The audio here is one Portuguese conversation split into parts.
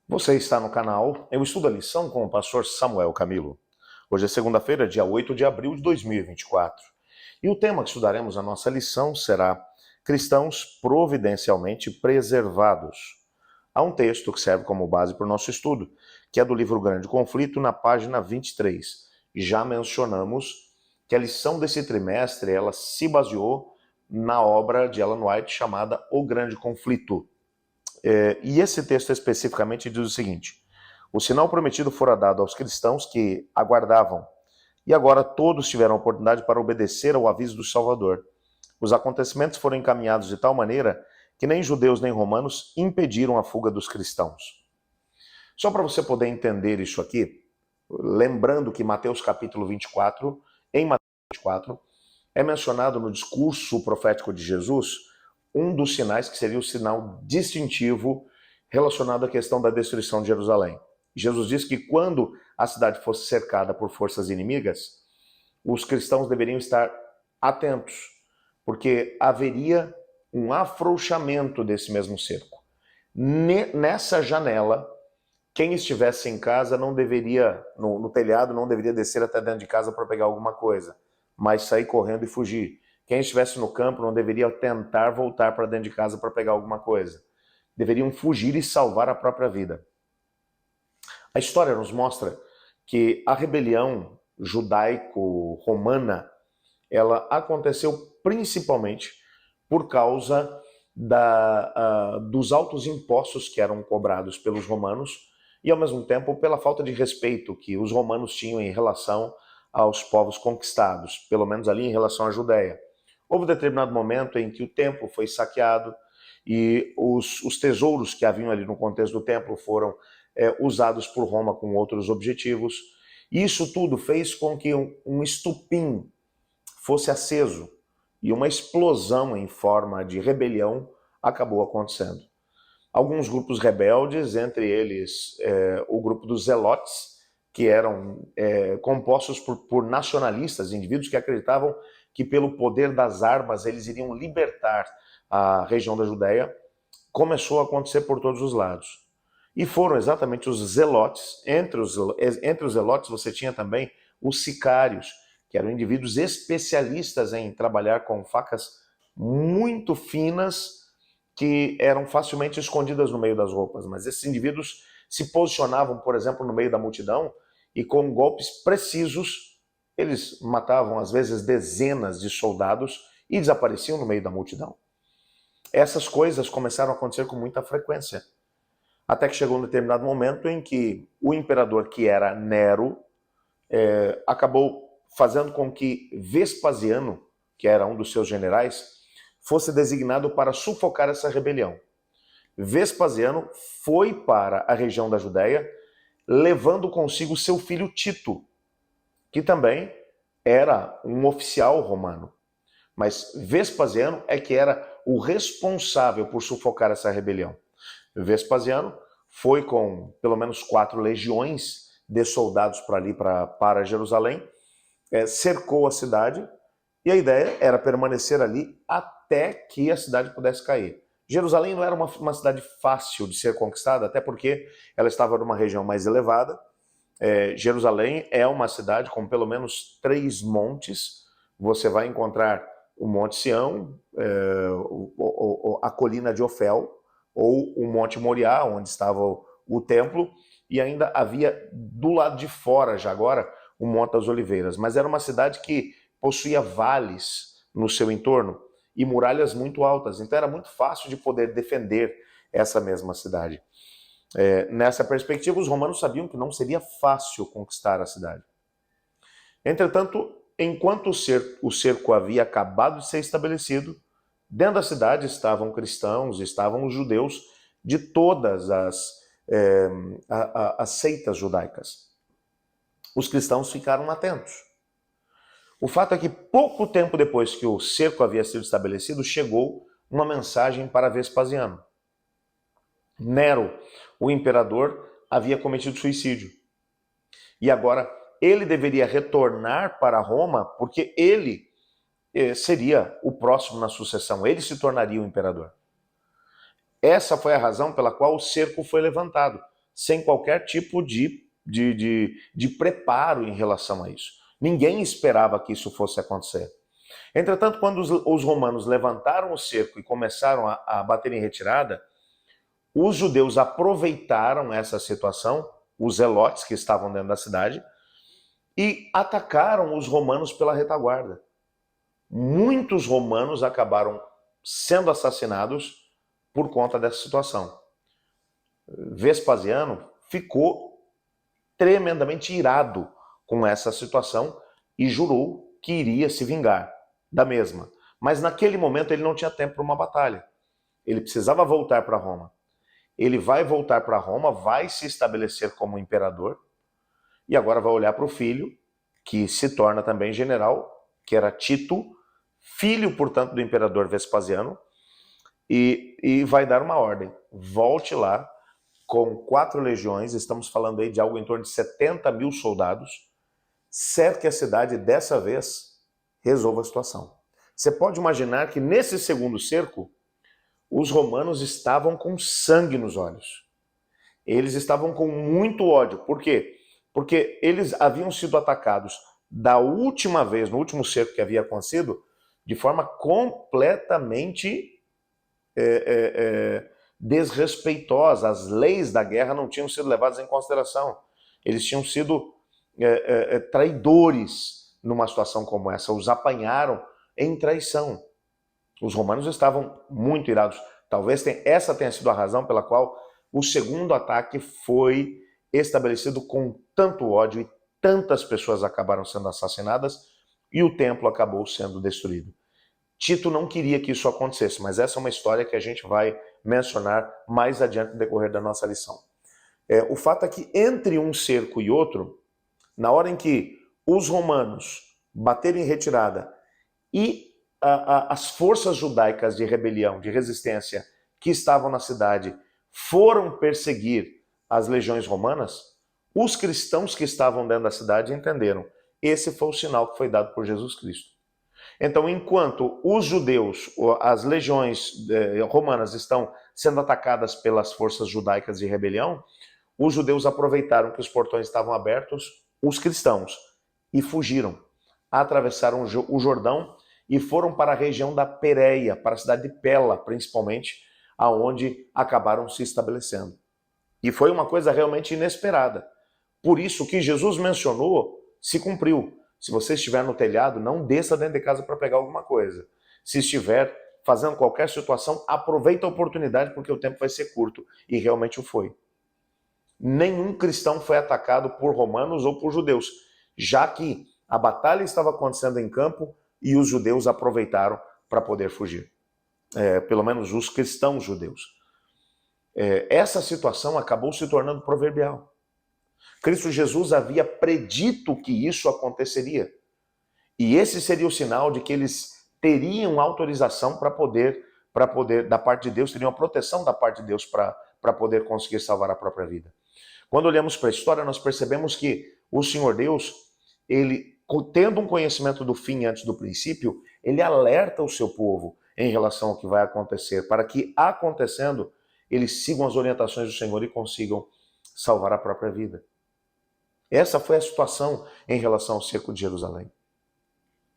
Você está no canal Eu Estudo a Lição com o pastor Samuel Camilo. Hoje é segunda-feira, dia 8 de abril de 2024. E o tema que estudaremos na nossa lição será Cristãos providencialmente preservados. Há um texto que serve como base para o nosso estudo, que é do livro Grande Conflito, na página 23. Já mencionamos que a lição desse trimestre ela se baseou na obra de Ellen White chamada O Grande Conflito. E esse texto especificamente diz o seguinte: o sinal prometido fora dado aos cristãos que aguardavam, e agora todos tiveram oportunidade para obedecer ao aviso do Salvador. Os acontecimentos foram encaminhados de tal maneira que nem judeus nem romanos impediram a fuga dos cristãos. Só para você poder entender isso aqui, lembrando que Mateus capítulo 24, em Mateus 24, é mencionado no discurso profético de Jesus um dos sinais que seria o sinal distintivo relacionado à questão da destruição de Jerusalém. Jesus disse que quando a cidade fosse cercada por forças inimigas, os cristãos deveriam estar atentos, porque haveria um afrouxamento desse mesmo cerco. Nessa janela, quem estivesse em casa não deveria, no telhado, não deveria descer até dentro de casa para pegar alguma coisa, mas sair correndo e fugir. Quem estivesse no campo não deveria tentar voltar para dentro de casa para pegar alguma coisa. Deveriam fugir e salvar a própria vida. A história nos mostra que a rebelião judaico-romana ela aconteceu principalmente por causa dos altos impostos que eram cobrados pelos romanos e, ao mesmo tempo, pela falta de respeito que os romanos tinham em relação aos povos conquistados, pelo menos ali em relação à Judéia. Houve um determinado momento em que o templo foi saqueado e os tesouros que haviam ali no contexto do templo foram usados por Roma com outros objetivos. Isso tudo fez com que um estupim fosse aceso e uma explosão em forma de rebelião acabou acontecendo. Alguns grupos rebeldes, entre eles o grupo dos Zelotes, que eram compostos por nacionalistas, indivíduos que acreditavam que pelo poder das armas eles iriam libertar a região da Judéia, começou a acontecer por todos os lados. E foram exatamente os Zelotes. Entre os Zelotes você tinha também os sicários, que eram indivíduos especialistas em trabalhar com facas muito finas que eram facilmente escondidas no meio das roupas. Mas esses indivíduos se posicionavam, por exemplo, no meio da multidão e com golpes precisos eles matavam às vezes dezenas de soldados e desapareciam no meio da multidão. Essas coisas começaram a acontecer com muita frequência. Até que chegou um determinado momento em que o imperador, que era Nero, acabou fazendo com que Vespasiano, que era um dos seus generais, fosse designado para sufocar essa rebelião. Vespasiano foi para a região da Judéia, levando consigo seu filho Tito, que também era um oficial romano. Mas Vespasiano é que era o responsável por sufocar essa rebelião. Vespasiano foi com pelo menos 4 legiões de soldados para Jerusalém, cercou a cidade e a ideia era permanecer ali até que a cidade pudesse cair. Jerusalém não era uma cidade fácil de ser conquistada, até porque ela estava numa região mais elevada. Jerusalém é uma cidade com pelo menos 3 montes. Você vai encontrar o Monte Sião, a colina de Ofel, ou o Monte Moriá, onde estava o templo, e ainda havia do lado de fora, já agora, o Monte das Oliveiras. Mas era uma cidade que possuía vales no seu entorno e muralhas muito altas, então era muito fácil de poder defender essa mesma cidade. Nessa perspectiva, os romanos sabiam que não seria fácil conquistar a cidade. Entretanto, enquanto o cerco havia acabado de ser estabelecido, dentro da cidade estavam cristãos, estavam os judeus de todas as seitas judaicas. Os cristãos ficaram atentos. O fato é que pouco tempo depois que o cerco havia sido estabelecido, chegou uma mensagem para Vespasiano. Nero, o imperador, havia cometido suicídio. E agora ele deveria retornar para Roma porque ele seria o próximo na sucessão, ele se tornaria o imperador. Essa foi a razão pela qual o cerco foi levantado. sem qualquer tipo de preparo em relação a isso. Ninguém esperava que isso fosse acontecer. Entretanto, quando os romanos levantaram o cerco e começaram a bater em retirada, os judeus aproveitaram essa situação, os zelotes que estavam dentro da cidade, e atacaram os romanos pela retaguarda. Muitos romanos acabaram sendo assassinados por conta dessa situação. Vespasiano ficou tremendamente irado com essa situação e jurou que iria se vingar da mesma. Mas naquele momento ele não tinha tempo para uma batalha. Ele precisava voltar para Roma. Ele vai voltar para Roma, vai se estabelecer como imperador e agora vai olhar para o filho, que se torna também general, que era Tito, filho, portanto, do imperador Vespasiano, e vai dar uma ordem. Volte lá com 4 legiões, estamos falando aí de algo em torno de 70 mil soldados, cerque a cidade dessa vez, resolva a situação. Você pode imaginar que nesse segundo cerco, os romanos estavam com sangue nos olhos. Eles estavam com muito ódio. Por quê? Porque eles haviam sido atacados da última vez, no último cerco que havia acontecido, de forma completamente desrespeitosa. As leis da guerra não tinham sido levadas em consideração. Eles tinham sido traidores numa situação como essa. Os apanharam em traição. Os romanos estavam muito irados. Talvez essa tenha sido a razão pela qual o segundo ataque foi estabelecido com tanto ódio e tantas pessoas acabaram sendo assassinadas e o templo acabou sendo destruído. Tito não queria que isso acontecesse, mas essa é uma história que a gente vai mencionar mais adiante no decorrer da nossa lição. O fato é que entre um cerco e outro, na hora em que os romanos bateram em retirada e as forças judaicas de rebelião, de resistência que estavam na cidade foram perseguir as legiões romanas, os cristãos que estavam dentro da cidade entenderam. Esse foi o sinal que foi dado por Jesus Cristo. Então, enquanto os judeus, as legiões romanas estão sendo atacadas pelas forças judaicas de rebelião, os judeus aproveitaram que os portões estavam abertos, os cristãos, e fugiram. Atravessaram o Jordão e foram para a região da Pérea, para a cidade de Pela, principalmente, aonde acabaram se estabelecendo. E foi uma coisa realmente inesperada. Por isso o que Jesus mencionou se cumpriu. Se você estiver no telhado, não desça dentro de casa para pegar alguma coisa. Se estiver fazendo qualquer situação, aproveita a oportunidade porque o tempo vai ser curto. E realmente o foi. Nenhum cristão foi atacado por romanos ou por judeus, já que a batalha estava acontecendo em campo e os judeus aproveitaram para poder fugir. Pelo menos os cristãos judeus. Essa situação acabou se tornando proverbial. Cristo Jesus havia predito que isso aconteceria. E esse seria o sinal de que eles teriam autorização para poder, da parte de Deus, teriam a proteção da parte de Deus para poder conseguir salvar a própria vida. Quando olhamos para a história, nós percebemos que o Senhor Deus, ele, tendo um conhecimento do fim antes do princípio, ele alerta o seu povo em relação ao que vai acontecer, para que, acontecendo, eles sigam as orientações do Senhor e consigam salvar a própria vida. Essa foi a situação em relação ao cerco de Jerusalém.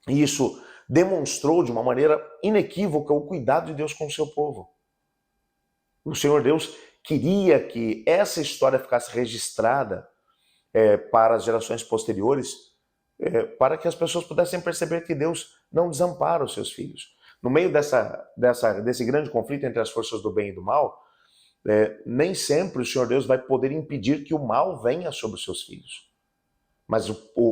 E isso demonstrou de uma maneira inequívoca o cuidado de Deus com o seu povo. O Senhor Deus queria que essa história ficasse registrada para as gerações posteriores, para que as pessoas pudessem perceber que Deus não desampara os seus filhos. No meio desse grande conflito entre as forças do bem e do mal, nem sempre o Senhor Deus vai poder impedir que o mal venha sobre os seus filhos. Mas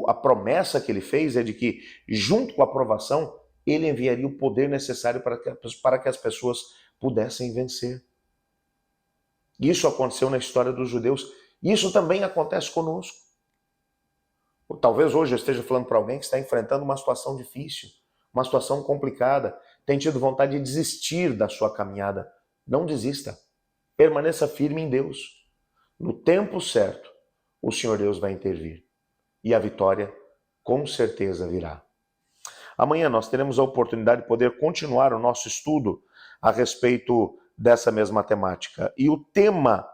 a promessa que ele fez é de que, junto com a aprovação, ele enviaria o poder necessário para que as pessoas pudessem vencer. Isso aconteceu na história dos judeus. E isso também acontece conosco. Ou talvez hoje eu esteja falando para alguém que está enfrentando uma situação difícil, uma situação complicada, tem tido vontade de desistir da sua caminhada. Não desista. Permaneça firme em Deus. No tempo certo, o Senhor Deus vai intervir. E a vitória, com certeza, virá. Amanhã nós teremos a oportunidade de poder continuar o nosso estudo a respeito dessa mesma temática. E o tema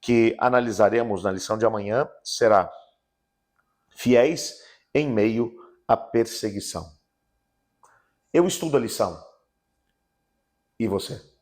que analisaremos na lição de amanhã será fiéis em meio à perseguição. Eu estudo a lição. E você?